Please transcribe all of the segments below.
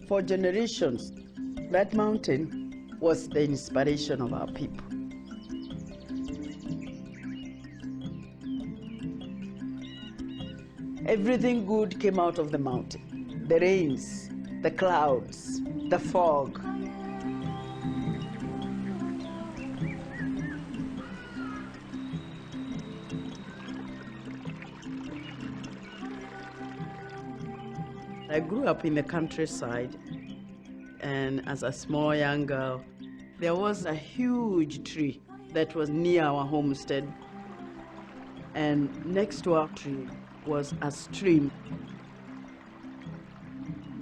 For generations, that mountain was the inspiration of our people. Everything good came out of the mountain. The rains, the clouds, the fog. I grew up in the countryside, and as a small young girl, there was a huge tree that was near our homestead, and next to our tree was a stream.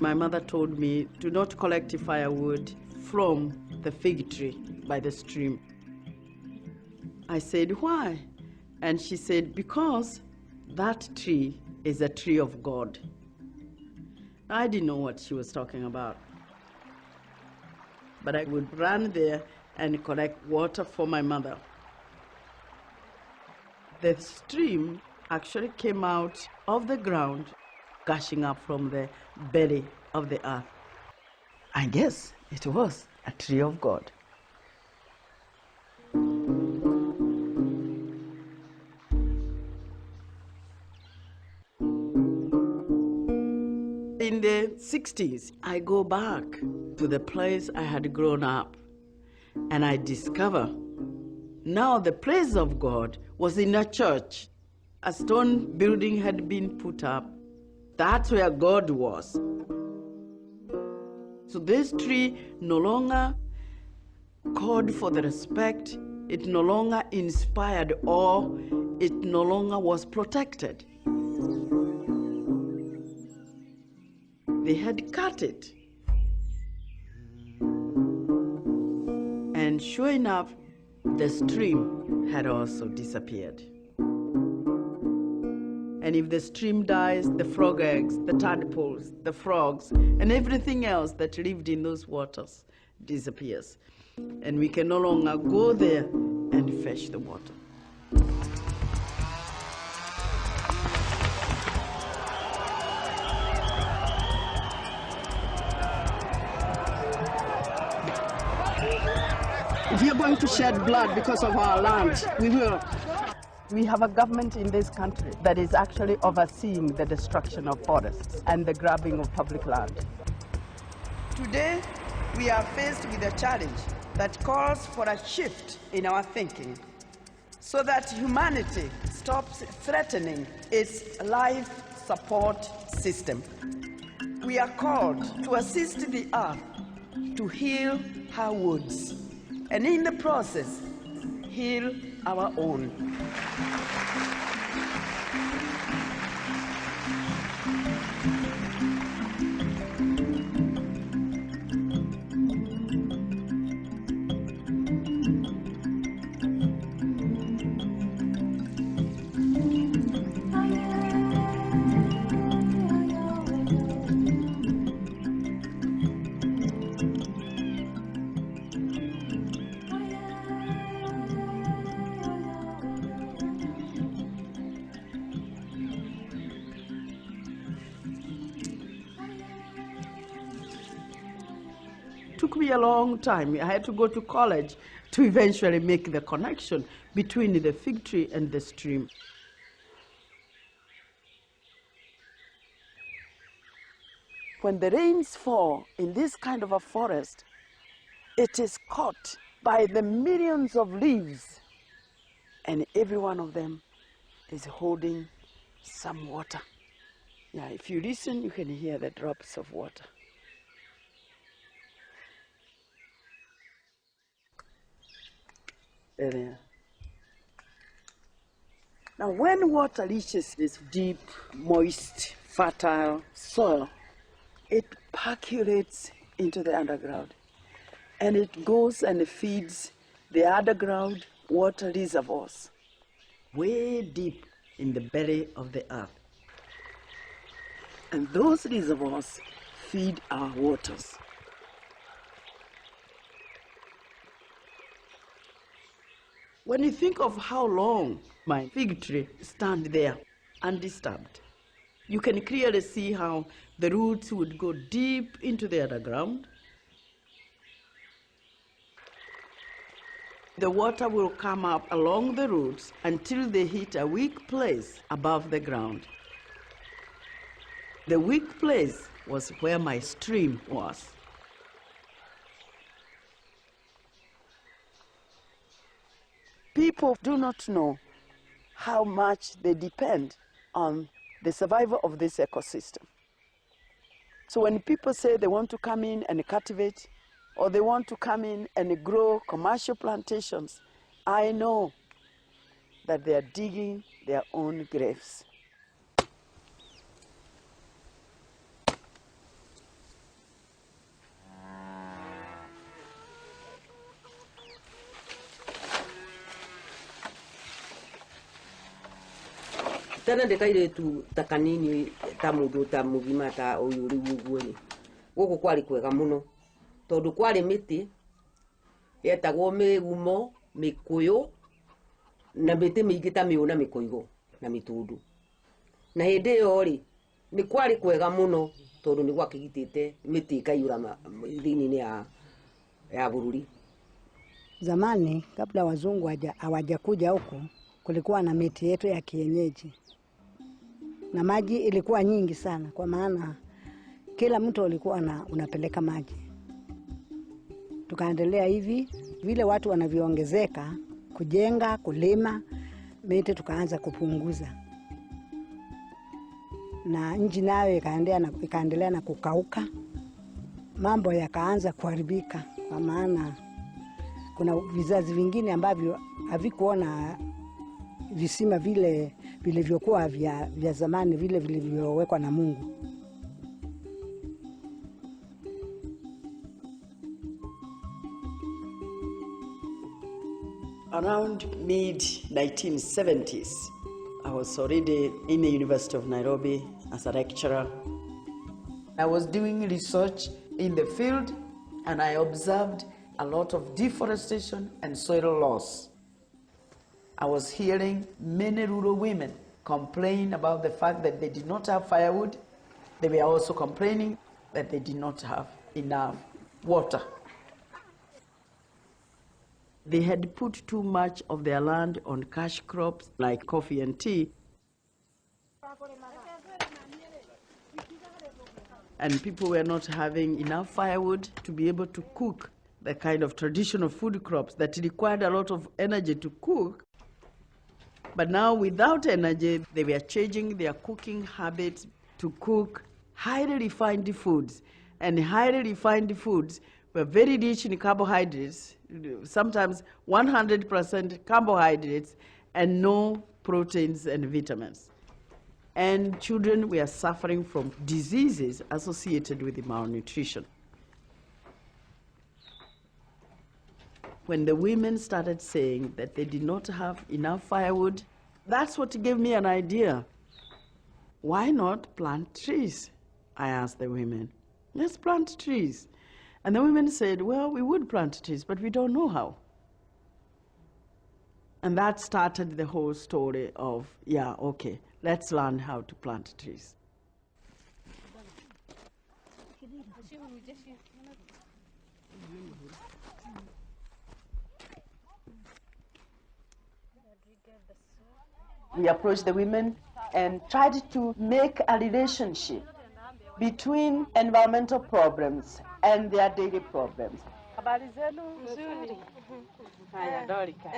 My mother told me to not collect firewood from the fig tree by the stream. I said, why? And she said, because that tree is a tree of God. I didn't know what she was talking about, but I would run there and collect water for my mother. The stream actually came out of the ground, gushing up from the belly of the earth. I guess it was a tree of God. In the 60s, I go back to the place I had grown up, and I discover now the place of God was in a church. A stone building had been put up. That's where God was. So this tree no longer called for the respect, it no longer inspired awe, it no longer was protected. They had cut it. And sure enough, the stream had also disappeared. And if the stream dies, the frog eggs, the tadpoles, the frogs, and everything else that lived in those waters disappears. And we can no longer go there and fetch the water. If you're going to shed blood because of our land, we will. We have a government in this country that is actually overseeing the destruction of forests and the grabbing of public land. Today, we are faced with a challenge that calls for a shift in our thinking so that humanity stops threatening its life support system. We are called to assist the earth to heal her wounds, and in the process, heal our own. Took me a long time. I had to go to college to eventually make the connection between the fig tree and the stream. When the rains fall in this kind of a forest, it is caught by the millions of leaves, and every one of them is holding some water. Yeah, if you listen, you can hear the drops of water. There. Now, when water reaches this deep, moist, fertile soil, it percolates into the underground, and it goes and feeds the underground water reservoirs way deep in the belly of the earth. And those reservoirs feed our waters. When you think of how long my fig tree stand there undisturbed, you can clearly see how the roots would go deep into the underground. The water will come up along the roots until they hit a weak place above the ground. The weak place was where my stream was. People do not know how much they depend on the survival of this ecosystem. So when people say they want to come in and cultivate, or they want to come in and grow commercial plantations, I know that they are digging their own graves. Tana de kaire tu takanini tamudu tamugima ta oyuri wuguoni. Goko kwali kwega muno. Tondu kwali miti yetagwo migumo, mikuyu na miti mingi ta miuna mikuigo na mitundu. Na hindi iyo ri ni kwali kwega muno tondu ni gwakigitite miti ikaiura thini ya bururi. Zamani kabla wazungu hawajakuja huku kulikuwa na miti yetu ya kienyeji. Na maji ilikuwa nyingi sana kwa maana kila mtu alikuwa unapeleka maji. Tukaendelea hivi vile watu wanavyoongezeka kujenga, kulima, miti tukaanza kupunguza. Na nchi nayo ikaendelea na kukauka. Mambo yakaanza kuharibika kwa maana kuna vizazi vingine ambavyo havikuona visima vile vilivyokuwa vya zamani vile vilivyowekwa na Mungu. Around mid-1970s, I was already in the University of Nairobi as a lecturer. I was doing research in the field and I observed a lot of deforestation and soil loss. I was hearing many rural women complain about the fact that they did not have firewood. They were also complaining that they did not have enough water. They had put too much of their land on cash crops like coffee and tea. And people were not having enough firewood to be able to cook the kind of traditional food crops that required a lot of energy to cook. But now without energy, they were changing their cooking habits to cook highly refined foods. And highly refined foods were very rich in carbohydrates, sometimes 100% carbohydrates, and no proteins and vitamins. And children were suffering from diseases associated with malnutrition. When the women started saying that they did not have enough firewood, that's what gave me an idea. Why not plant trees? I asked the women. Let's plant trees. And the women said, well, we would plant trees, but we don't know how. And that started the whole story of, yeah, okay, let's learn how to plant trees. We approached the women and tried to make a relationship between environmental problems and their daily problems. Habari zenu? Nzuri. Haya, Dorika.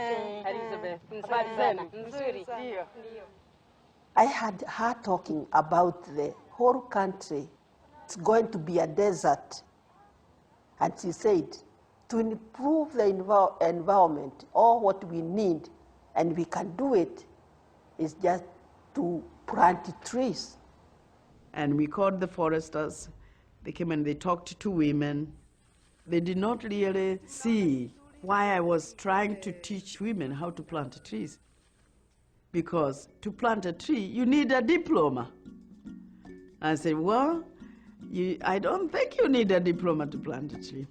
Elizabeth. Habari zenu? Nzuri. Ndio. I had her talking about the whole country. It's going to be a desert. And she said, to improve the environment, all what we need, and we can do it, is just to plant trees. And we called the foresters. They came and they talked to women. They did not really see why I was trying to teach women how to plant trees. Because to plant a tree, you need a diploma. I said, well, I don't think you need a diploma to plant a tree.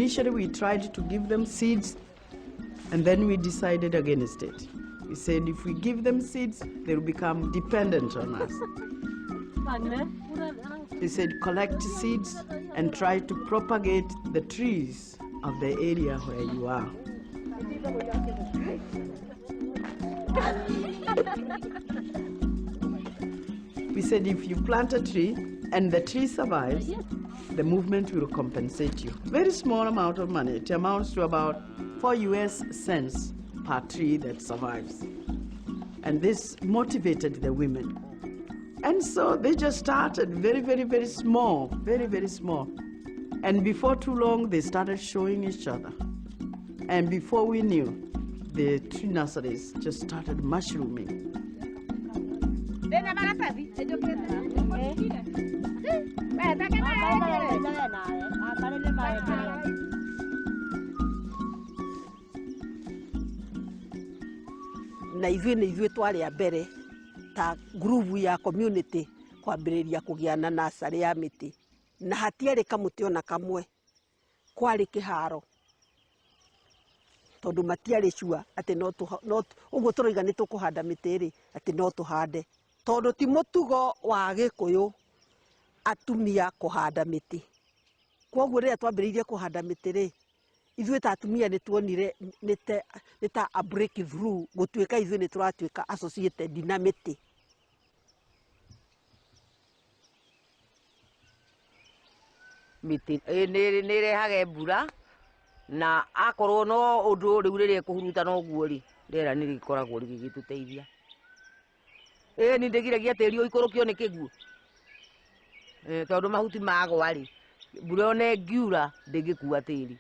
initially we tried to give them seeds, and then we decided against it. We said if we give them seeds, they'll become dependent on us. We said collect seeds and try to propagate the trees of the area where you are. We said if you plant a tree and the tree survives, the movement will compensate you. Very small amount of money. It amounts to about 4 US cents per tree that survives. And this motivated the women. And so they just started very, very, very small, very, very small. And before too long, they started showing each other. And before we knew, the tree nurseries just started mushrooming. Na ithuĩ twarĩ a mbere ta ngurubu ya community kwambĩrĩria kũgĩa na nasarĩ ya mĩtĩ, na hatiarĩ kamũtĩ ona kamwe, kwarĩ kĩharo, tondũ matiarĩ sure atĩ ũguo tũroiga nĩ tũkũhanda mĩtĩ rĩ, atĩ no tũhande, tondũ ti mũtugo wa Gĩkũyũ atumia kũhanda mĩtĩ. Koguo rĩrĩa twambĩrĩirie kũhanda mĩtĩ rĩ, ithuĩ ta atumia nĩ tuonire nĩ ta a breakthrough gũtuĩka ithuĩ nĩ tũratuĩka associated na mĩtĩ. Mĩtĩ nĩ ĩrehaga mbura, na akorwo no ũndũ rĩu rĩrĩa kũhurutana ũguo rĩ, rĩera nĩ rĩkoragwo rĩgĩtũteithia. Nĩ ndĩgiragia tĩri ũikũrũkio nĩ kĩguũ, tondũ mahuti magwa rĩ, mbura ona ĩngiura ndĩngĩkua tĩri.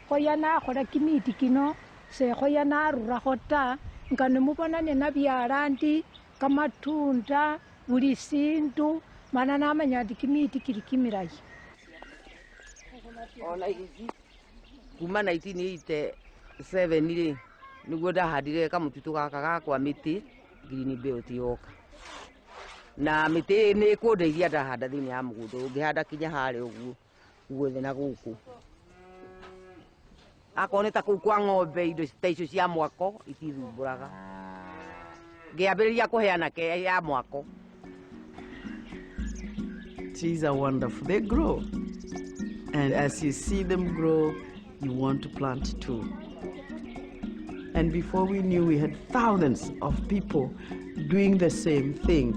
Khoya na khora kimiti kino se khoya na rura khota ngane mubonane na byarandi kamatunda buli sindu mana namanya ati kimiti kiri kimirai. Ona ici kuma 1987 rĩ nĩguo ndahandire kamũtitũ gaka gakwa mĩtĩ green belt yoka, na mĩtĩ nĩ kũndeithia ndahanda thĩinĩ ya mũgũnda, ũngĩhanda kinya harĩa ũguo guothe na gũkũ. Akorwo nĩ ta kũu kwa ng'ombe, indo ta icio cia mwako itithumbũraga, ngĩambĩrĩria kũheana ya mwako. Trees are wonderful. They grow. And as you see them grow, you want to plant too. And before we knew, we had thousands of people doing the same thing.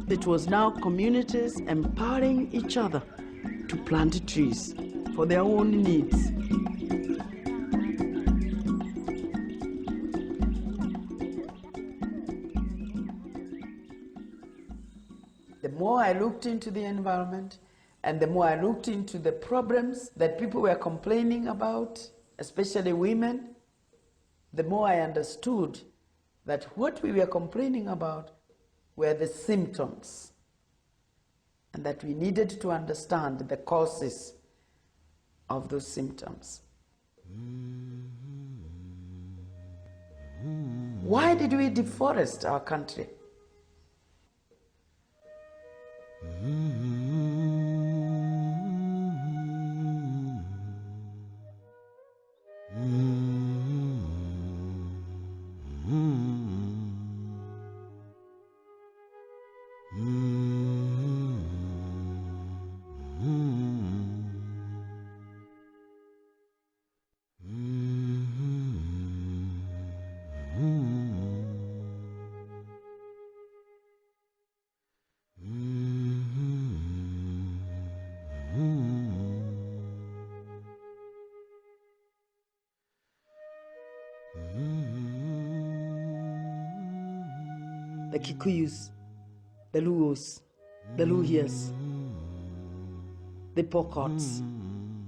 It was now communities empowering each other to plant trees for their own needs. The more I looked into the environment, and the more I looked into the problems that people were complaining about, especially women, the more I understood that what we were complaining about were the symptoms, and that we needed to understand the causes of those symptoms. Why did we deforest our country? The Kikuyus, the Luos, the Luhias, the Pokots,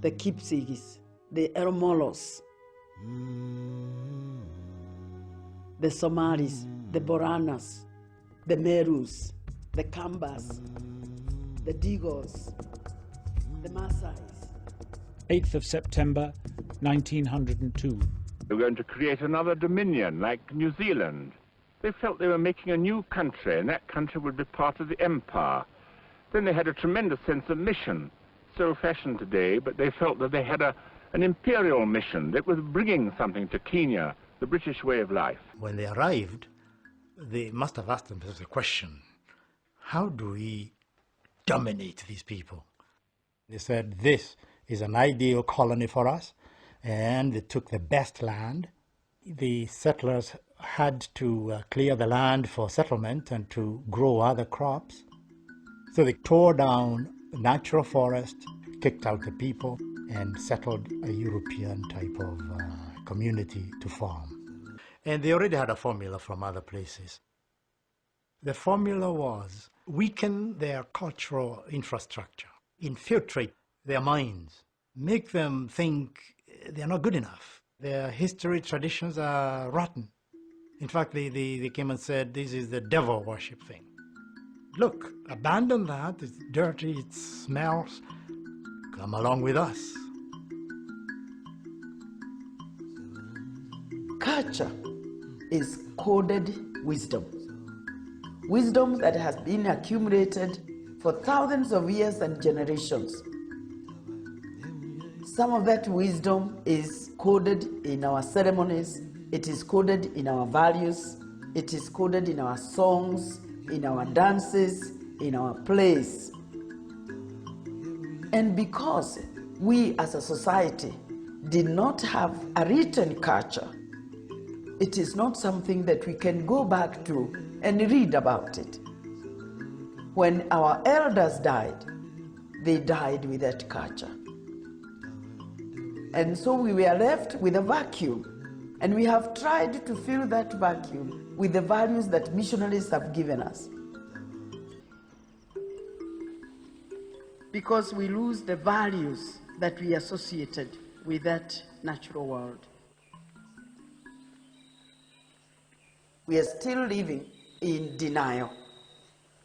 the Kipsigis, the Eromolos, the Somalis, the Boranas, the Merus, the Kambas, the Digos, the Maasais. 8th of September, 1902. We're going to create another dominion like New Zealand. They felt they were making a new country, and that country would be part of the empire. Then they had a tremendous sense of mission, so fashioned today, but they felt that they had an imperial mission that was bringing something to Kenya, the British way of life. When they arrived, they must have asked themselves the question, how do we dominate these people? They said, this is an ideal colony for us, and they took the best land. The settlers had to clear the land for settlement and to grow other crops. So they tore down natural forest, kicked out the people, and settled a European type of community to farm. And they already had a formula from other places. The formula was weaken their cultural infrastructure, infiltrate their minds, make them think they're not good enough. Their history, traditions are rotten. In fact, they came and said, this is the devil worship thing. Look, abandon that, it's dirty, it smells, come along with us. Culture is coded wisdom. Wisdom that has been accumulated for thousands of years and generations. Some of that wisdom is coded in our ceremonies, it is coded in our values, it is coded in our songs, in our dances, in our plays. And because we as a society did not have a written culture, it is not something that we can go back to and read about it. When our elders died, they died with that culture. And so we were left with a vacuum, and we have tried to fill that vacuum with the values that missionaries have given us. Because we lose the values that we associated with that natural world. We are still living in denial.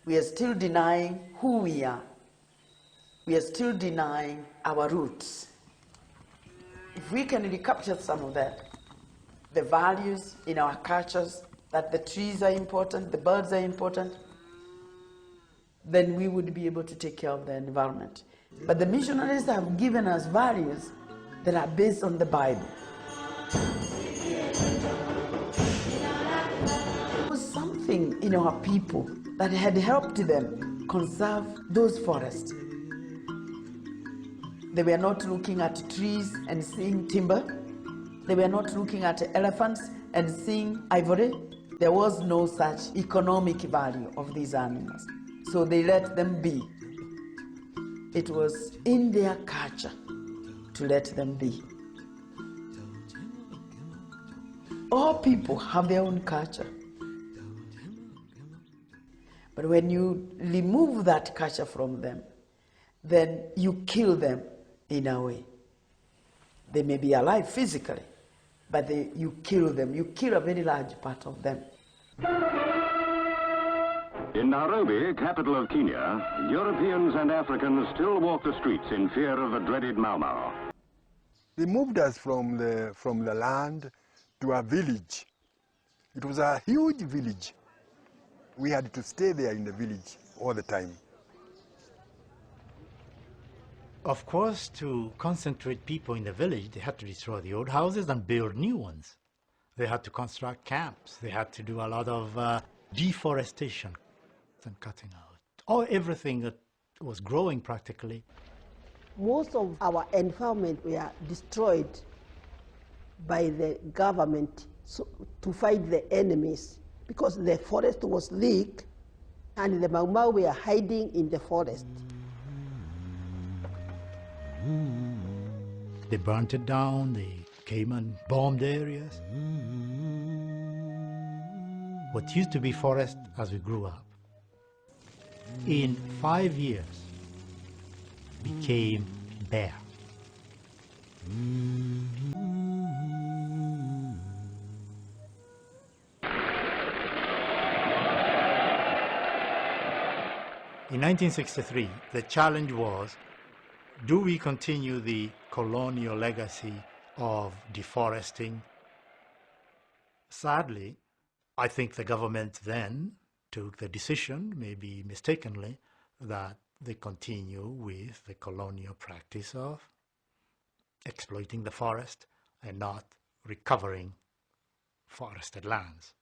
We are still denying who we are. We are still denying our roots. If we can recapture some of that, the values in our cultures, that the trees are important, the birds are important, then we would be able to take care of the environment. But the missionaries have given us values that are based on the Bible. There was something in our people that had helped them conserve those forests. They were not looking at trees and seeing timber. They were not looking at elephants and seeing ivory. There was no such economic value of these animals. So they let them be. It was in their culture to let them be. All people have their own culture. But when you remove that culture from them, then you kill them in a way. They may be alive physically, but you kill them. You kill a very large part of them. In Nairobi, capital of Kenya, Europeans and Africans still walk the streets in fear of the dreaded Mau Mau. They moved us from the land to a village. It was a huge village. We had to stay there in the village all the time. Of course, to concentrate people in the village, they had to destroy the old houses and build new ones. They had to construct camps. They had to do a lot of deforestation and cutting out. Everything that was growing practically. Most of our environment were destroyed by the government to fight the enemies because the forest was leaked and the Mau Mau were hiding in the forest. They burnt it down, they came and bombed areas. What used to be forest as we grew up, in 5 years, became bare. In 1963, the challenge was, do we continue the colonial legacy of deforesting? Sadly, I think the government then took the decision, maybe mistakenly, that they continue with the colonial practice of exploiting the forest and not recovering forested lands.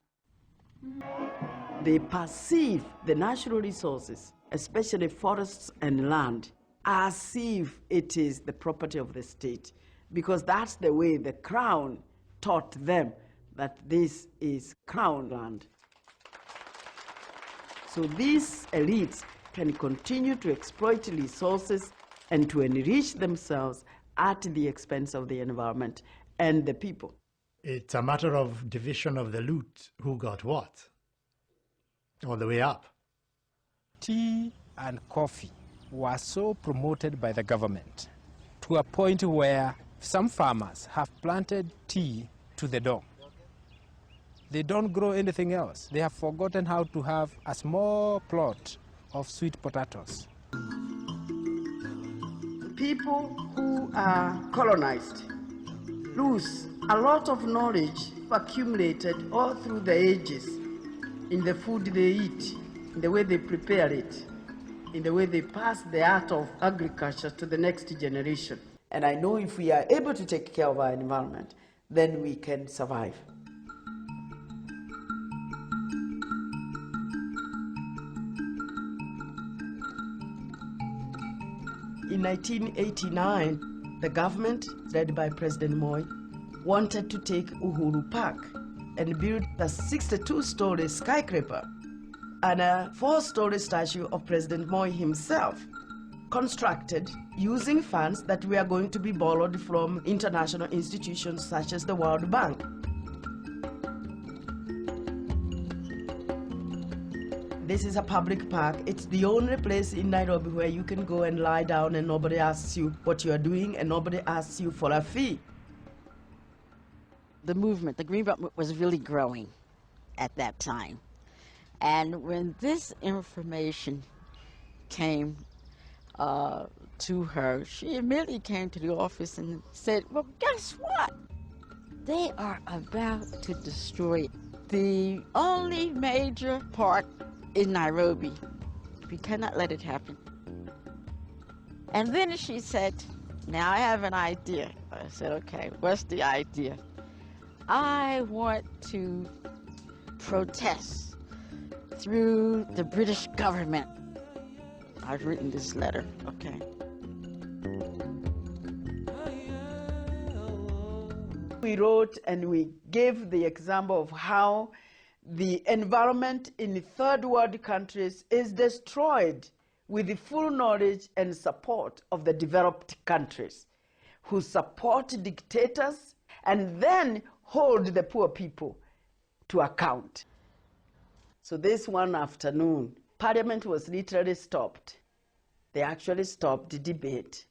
They perceive the natural resources, especially forests and land, as if it is the property of the state, because that's the way the crown taught them that this is crown land. So these elites can continue to exploit resources and to enrich themselves at the expense of the environment and the people. It's a matter of division of the loot, who got what, all the way up. Tea and coffee were so promoted by the government to a point where some farmers have planted tea to the door. They don't grow anything else. They have forgotten how to have a small plot of sweet potatoes. People who are colonized lose a lot of knowledge accumulated all through the ages in the food they eat, in the way they prepare it, in the way they pass the art of agriculture to the next generation. And I know if we are able to take care of our environment, then we can survive. In 1989, the government, led by President Moi, wanted to take Uhuru Park and build a 62-story skyscraper and a 4-story statue of President Moi himself, constructed using funds that were going to be borrowed from international institutions such as the World Bank. This is a public park. It's the only place in Nairobi where you can go and lie down and nobody asks you what you are doing and nobody asks you for a fee. The movement, the Green Movement, was really growing at that time. And when this information came to her, she immediately came to the office and said, well, guess what? They are about to destroy the only major park in Nairobi. We cannot let it happen. And then she said, now I have an idea. I said, okay, what's the idea? I want to protest through the British government. I've written this letter, okay. We wrote and we gave the example of how the environment in third world countries is destroyed with the full knowledge and support of the developed countries who support dictators and then hold the poor people to account. So this one afternoon, Parliament was literally stopped. They actually stopped the debate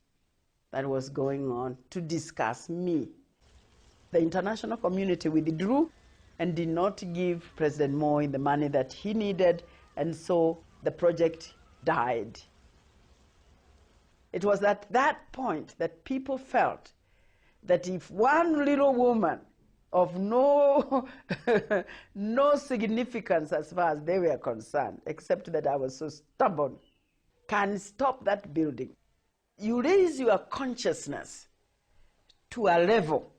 that was going on to discuss me. The international community withdrew and did not give President Moi the money that he needed, and so the project died. It was at that point that people felt that if one little woman of no, no significance as far as they were concerned, except that I was so stubborn, can stop that building, you raise your consciousness to a level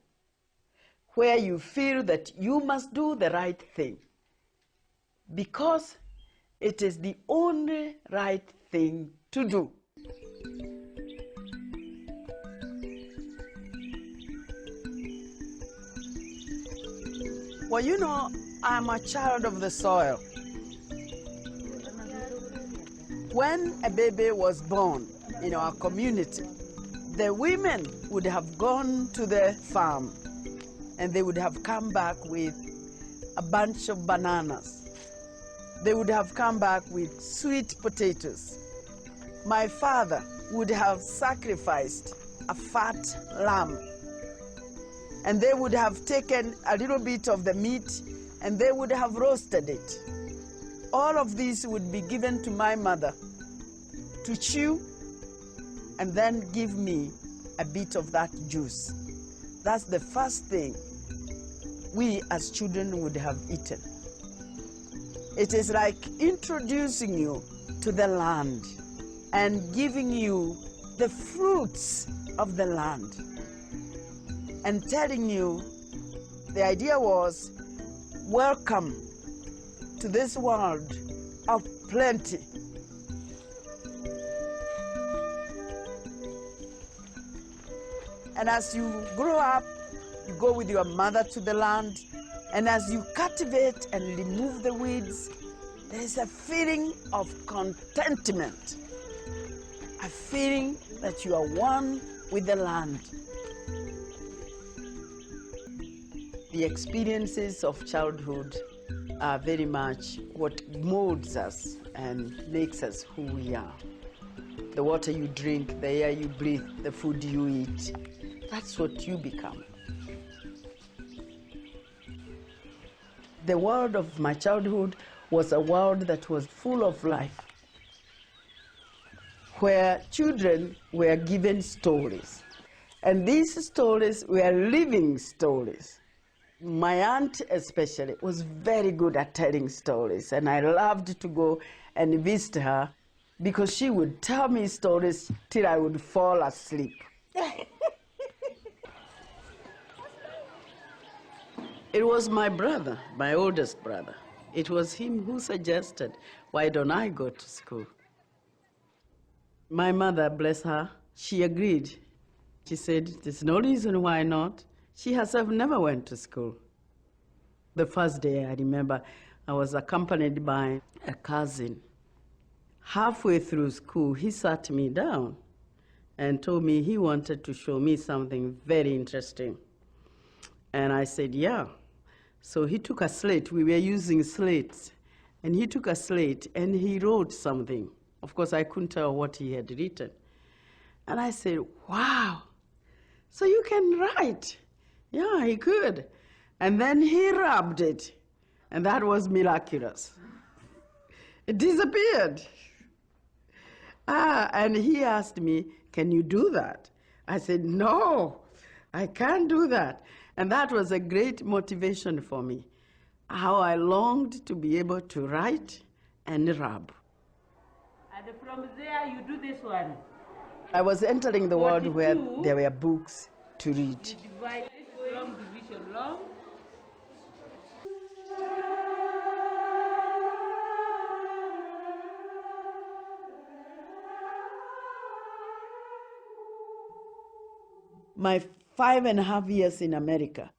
where you feel that you must do the right thing because it is the only right thing to do. Well, you know, I'm a child of the soil. When a baby was born in our community, the women would have gone to the farm and they would have come back with a bunch of bananas. They would have come back with sweet potatoes. My father would have sacrificed a fat lamb, and they would have taken a little bit of the meat and they would have roasted it. All of these would be given to my mother to chew and then give me a bit of that juice. That's the first thing we as children would have eaten. It is like introducing you to the land and giving you the fruits of the land and telling you, the idea was, welcome to this world of plenty. And as you grow up, you go with your mother to the land, and as you cultivate and remove the weeds, there is a feeling of contentment, a feeling that you are one with the land. The experiences of childhood are very much what molds us and makes us who we are. The water you drink, the air you breathe, the food you eat, that's what you become. The world of my childhood was a world that was full of life, where children were given stories. And these stories were living stories. My aunt especially was very good at telling stories, and I loved to go and visit her because she would tell me stories till I would fall asleep. It was my brother, my oldest brother. It was him who suggested, why don't I go to school? My mother, bless her, she agreed. She said, there's no reason why not. She herself never went to school. The first day, I remember, I was accompanied by a cousin. Halfway through school, he sat me down and told me he wanted to show me something very interesting. And I said, yeah. So he took a slate. We were using slates. And he took a slate and he wrote something. Of course, I couldn't tell what he had written. And I said, wow, so you can write. Yeah, he could. And then he rubbed it. And that was miraculous. It disappeared. And he asked me, can you do that? I said, no, I can't do that. And that was a great motivation for me, how I longed to be able to write and rub. And from there, you do this one. I was entering the world where there were books to read. You divide this long division long. My 5.5 years in America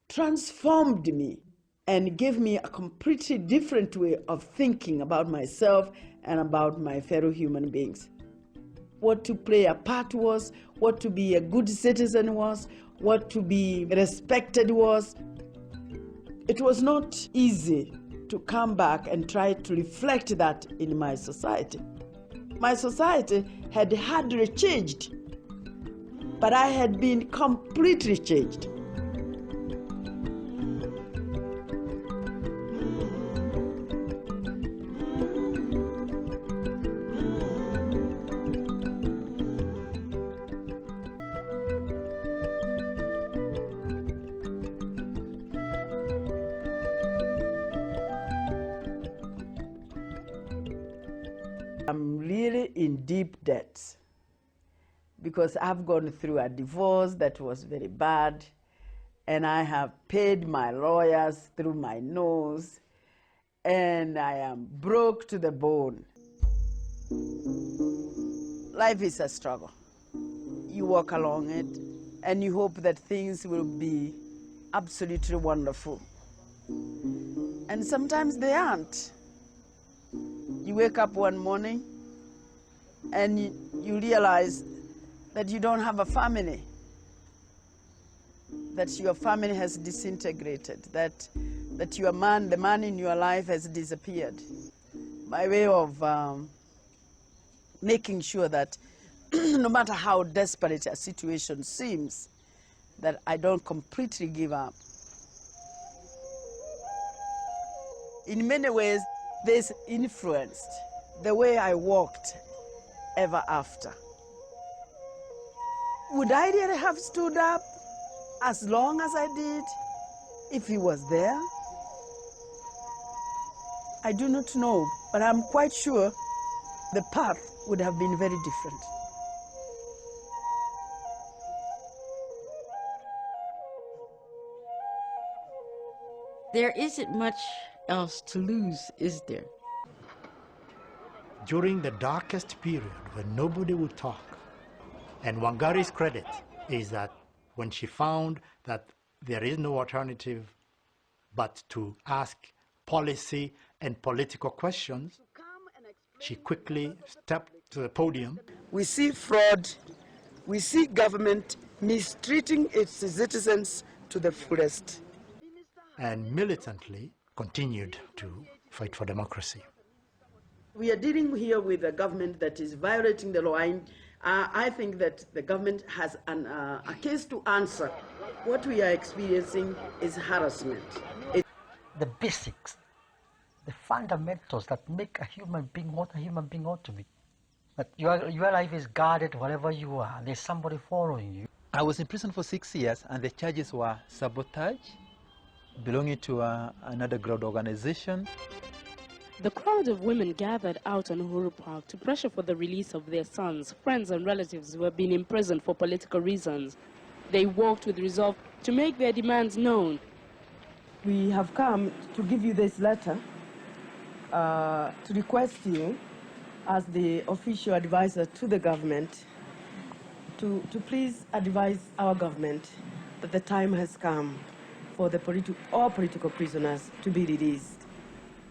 transformed me and gave me a completely different way of thinking about myself and about my fellow human beings. What to play a part was, what to be a good citizen was, what to be respected was. It was not easy to come back and try to reflect that in my society. My society had hardly changed, but I had been completely changed. I'm really in deep debt because I've gone through a divorce that was very bad, and I have paid my lawyers through my nose, and I am broke to the bone. Life is a struggle. You walk along it, and you hope that things will be absolutely wonderful. And sometimes they aren't. You wake up one morning and you realize that you don't have a family, that your family has disintegrated, that the man in your life has disappeared. My way of making sure that no matter how desperate a situation seems, that I don't completely give up. In many ways, this influenced the way I walked ever after. Would I really have stood up as long as I did if he was there? I do not know, but I'm quite sure the path would have been very different. There isn't much else to lose, is there? During the darkest period when nobody would talk, and Wangari's credit is that when she found that there is no alternative but to ask policy and political questions, she quickly stepped to the podium. We see fraud, we see government mistreating its citizens to the fullest. And militantly continued to fight for democracy. We are dealing here with a government that is violating the law. I think that the government has a case to answer. What we are experiencing is harassment. The basics, the fundamentals that make a human being what a human being ought to be. That your life is guarded wherever you are. There's somebody following you. I was in prison for 6 years, and the charges were sabotage, belonging to another ground organization. The crowd of women gathered out on Uhuru Park to pressure for the release of their sons, friends and relatives who have been imprisoned for political reasons. They walked with resolve to make their demands known. We have come to give you this letter to request you, as the official advisor to the government, to please advise our government that the time has come for all political prisoners to be released.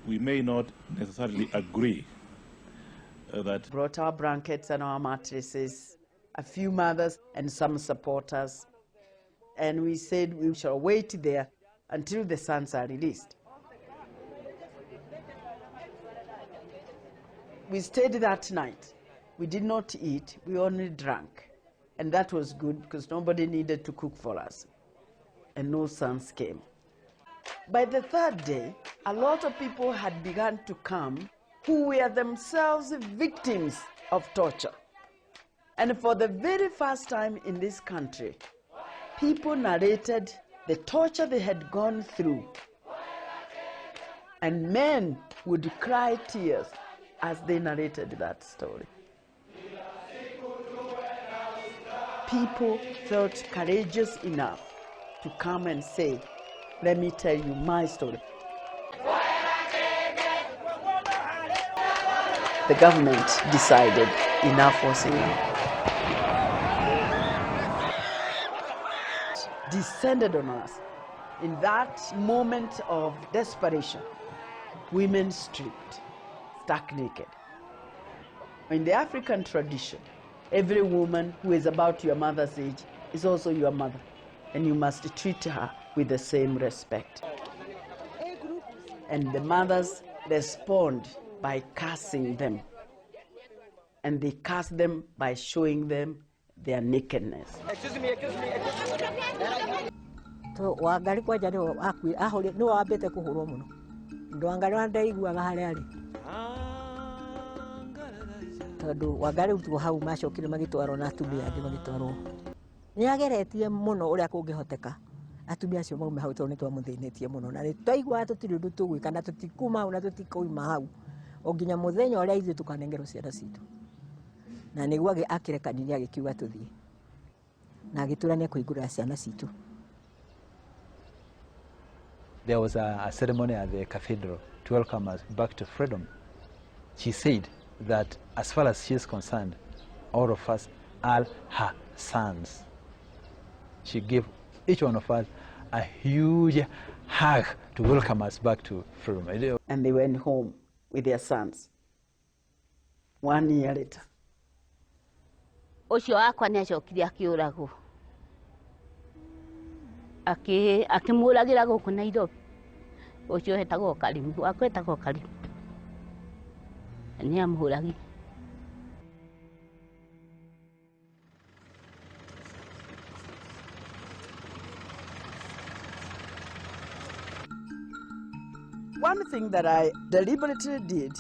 We may not necessarily agree that... Brought our blankets and our mattresses, a few mothers and some supporters, and we said we shall wait there until the sons are released. We stayed that night. We did not eat, we only drank. And that was good because nobody needed to cook for us. And no sons came. By the third day, a lot of people had begun to come who were themselves victims of torture. And for the very first time in this country, people narrated the torture they had gone through. And men would cry tears as they narrated that story. People felt courageous enough to come and say, let me tell you my story. The government decided enough was enough. Descended on us. In that moment of desperation, women stripped, stark naked. In the African tradition, every woman who is about your mother's age is also your mother, and you must treat her with the same respect. And the mothers respond by cursing them, and they curse them by showing them their nakedness. Excuse me. Wangari kwanja no wambite kuhurwo muno. Ndu Wangari ndaiguaga haria ari. Tondu Wangari utuo hau macokire magitwarwo na atumia angi magitwarwo. Ni ageretie muno uria kungihoteka. Atumia acio maume hau tondu nitwamuthiinitie muno na nitwaigua tutiri undu tugwika na tutikuma hau na tutikoima hau. O nginya muthenya uria ithuĩ tukanengerwo ciana citu. Na niguo akirekanirie agikiuga tuthie. Na agiturania kuingura ciana citu. There was a ceremony at the cathedral to welcome us back to freedom. She said that as far as she is concerned, all of us are her sons. She gave each one of us a huge hug to welcome us back to freedom. And they went home with their sons 1 year later. Ucio wakwa ni acokire akiuragwo akimuragira guku Nairobi. Ucio hetagwo Karimu, wakwa hetagwo Karimu, ni amuragi. One thing that I deliberately did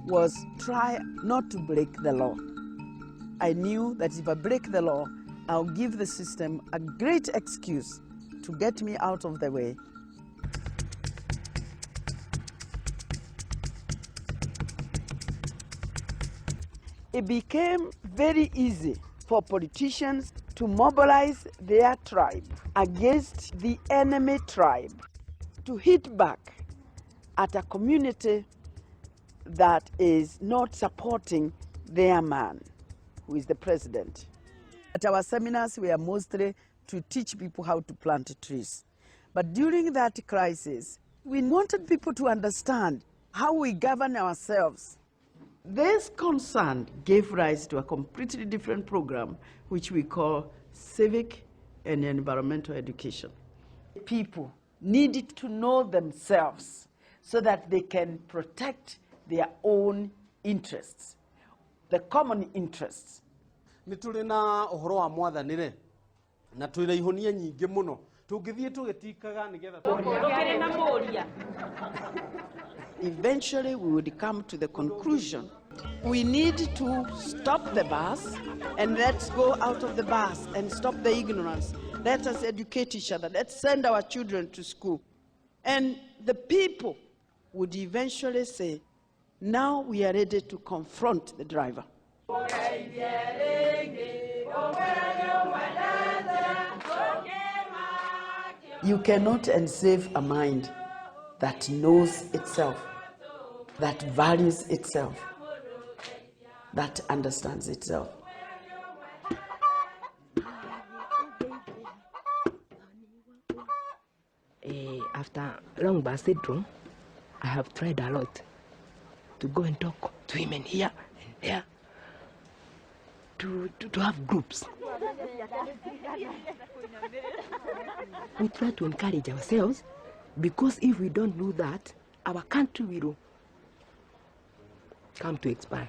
was try not to break the law. I knew that if I break the law, I'll give the system a great excuse to get me out of the way. it became very easy for politicians to mobilize their tribe against the enemy tribe, to hit back at a community that is not supporting their man, who is the president. At our seminars, we are mostly to teach people how to plant trees. But during that crisis, we wanted people to understand how we govern ourselves. This concern gave rise to a completely different program, which we call civic and environmental education. People needed to know themselves so that they can protect their own interests, the common interests. Nĩ tũrĩ na ũhoro wa mwathanĩre na twĩna ihonia nyingĩ mũno tũngĩthiĩ tũgĩtikaga nĩgetha. Eventually we would come to the conclusion we need to stop the bus and let's go out of the bus and stop the ignorance. Let us educate each other. Let's send our children to school. And the people would eventually say, now we are ready to confront the driver. You cannot enslave a mind that knows itself, that values itself, that understands itself. After long bus syndrome, I have tried a lot to go and talk to women here and there, to have groups. We try to encourage ourselves, because if we don't do that, our country will come to expire.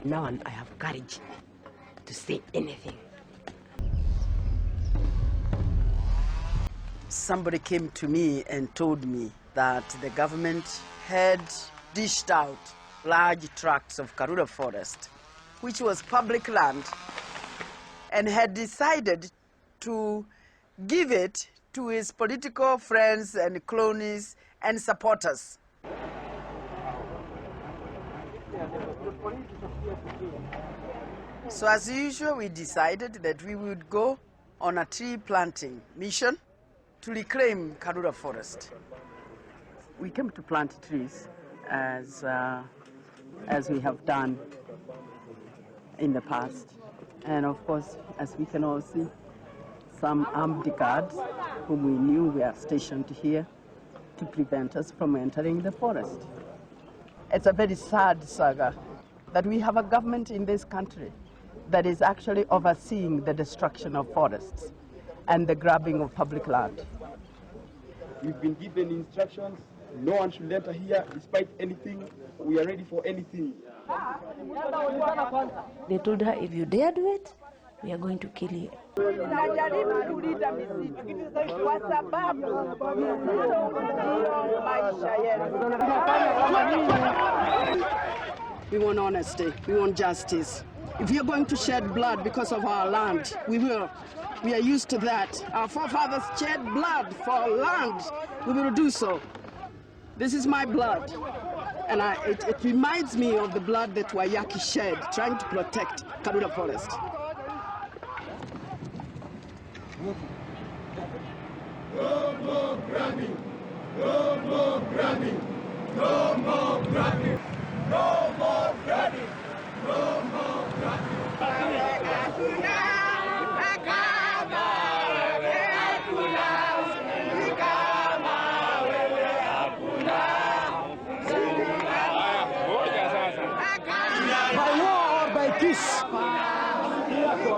Now I have courage to say anything. Somebody came to me and told me that the government had dished out large tracts of Karura forest, which was public land, and had decided to give it to his political friends and cronies and supporters. So as usual, we decided that we would go on a tree planting mission to reclaim Karura forest. We came to plant trees as we have done in the past. And of course, as we can all see, some armed guards whom we knew were stationed here to prevent us from entering the forest. It's a very sad saga that we have a government in this country that is actually overseeing the destruction of forests and the grabbing of public land. We've been given instructions, no one should enter here despite anything. We are ready for anything. They told her, if you dare do it, we are going to kill you. We want honesty, we want justice. If you're going to shed blood because of our land, we will. We are used to that. Our forefathers shed blood for land. We will do so. This is my blood. And it reminds me of the blood that Wayaki shed trying to protect Karura forest. No more grabbing! No more grabbing! No more grabbing! No more grabbing! No more grabbing!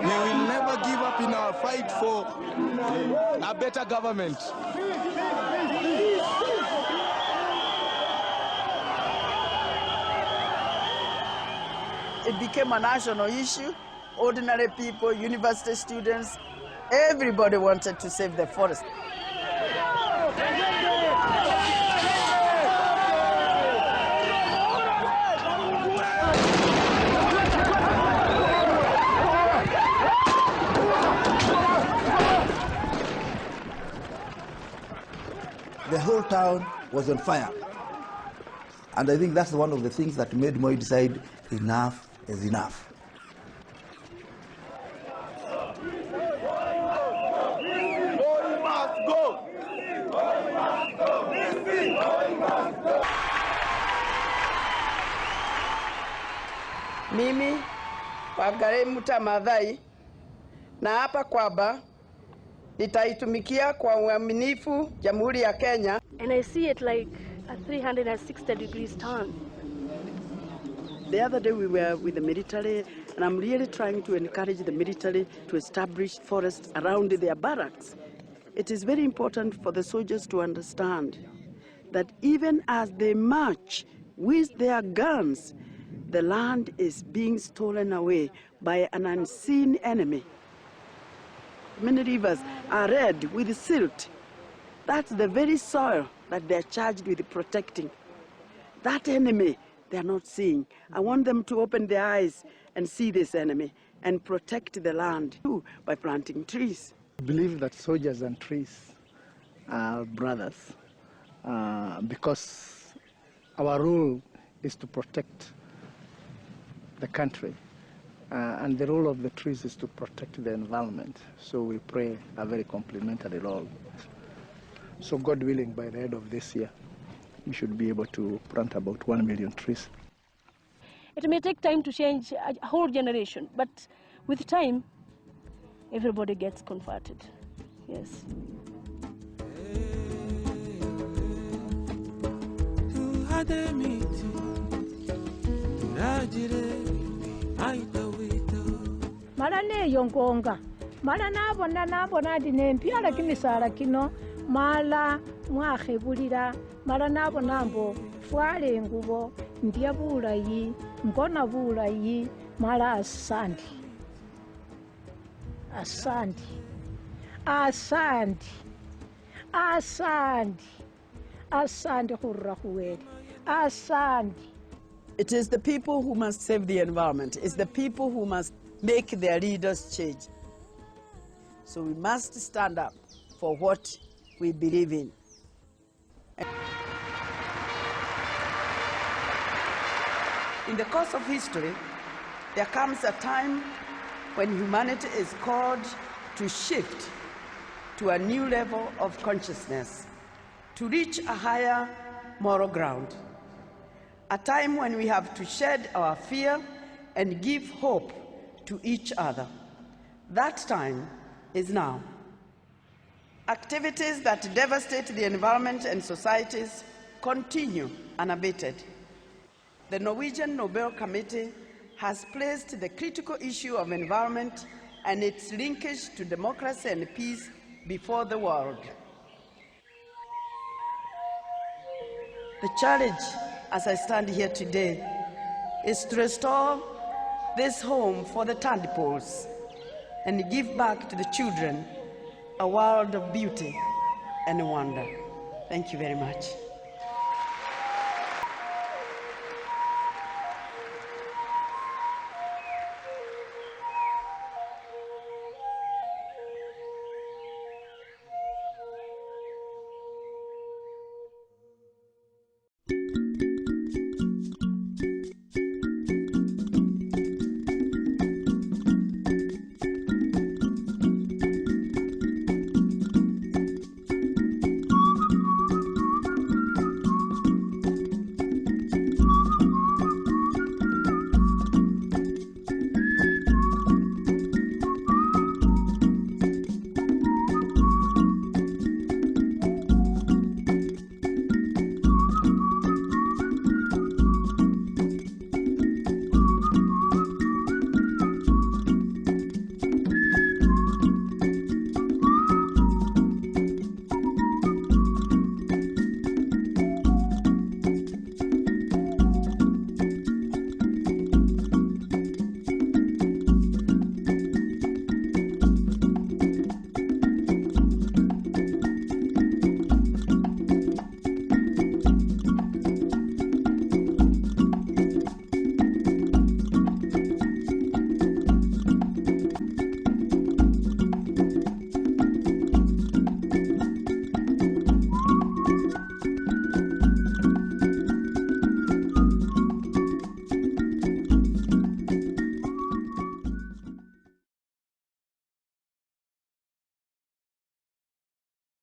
We will never give up in our fight for a better government. It became a national issue. Ordinary people, university students, everybody wanted to save the forest. The whole town was on fire. And I think that's one of the things that made Moi decide enough is enough. Mimi Wangari Maathai na hapa kwamba nitaitumikia kwa uaminifu Jamhuri ya Kenya. And I see it like a 360 degrees turn. The other day we were with the military, and I'm really trying to encourage the military to establish forests around their barracks. It is very important for the soldiers to understand that even as they march with their guns, the land is being stolen away by an unseen enemy. Many rivers are red with silt. That's the very soil that they're charged with protecting. That enemy they are not seeing. I want them to open their eyes and see this enemy and protect the land too by planting trees. I believe that soldiers and trees are brothers because our role is to protect the country and the role of the trees is to protect the environment. So we pray a very complementary role. So God willing, by the end of this year, we should be able to plant about 1 million trees. It may take time to change a whole generation, but with time, everybody gets converted. Yes. Mara neyo ngonga mara nabona ndi nempyala kimisala kino mala mwakhebulira mala nabona mbo fwala engubo ndya bulayi mbona bulayi mala asandi khurra khuwele asandi. It is the people who must save the environment. It's the people who must make their leaders change. So we must stand up for what we believe in. In the course of history, there comes a time when humanity is called to shift to a new level of consciousness, to reach a higher moral ground. A time when we have to shed our fear and give hope to each other. That time is now. Activities that devastate the environment and societies continue unabated. The Norwegian Nobel Committee has placed the critical issue of environment and its linkage to democracy and peace before the world. The challenge, as I stand here today, is to restore this home for the tadpoles and give back to the children a world of beauty and wonder. Thank you very much.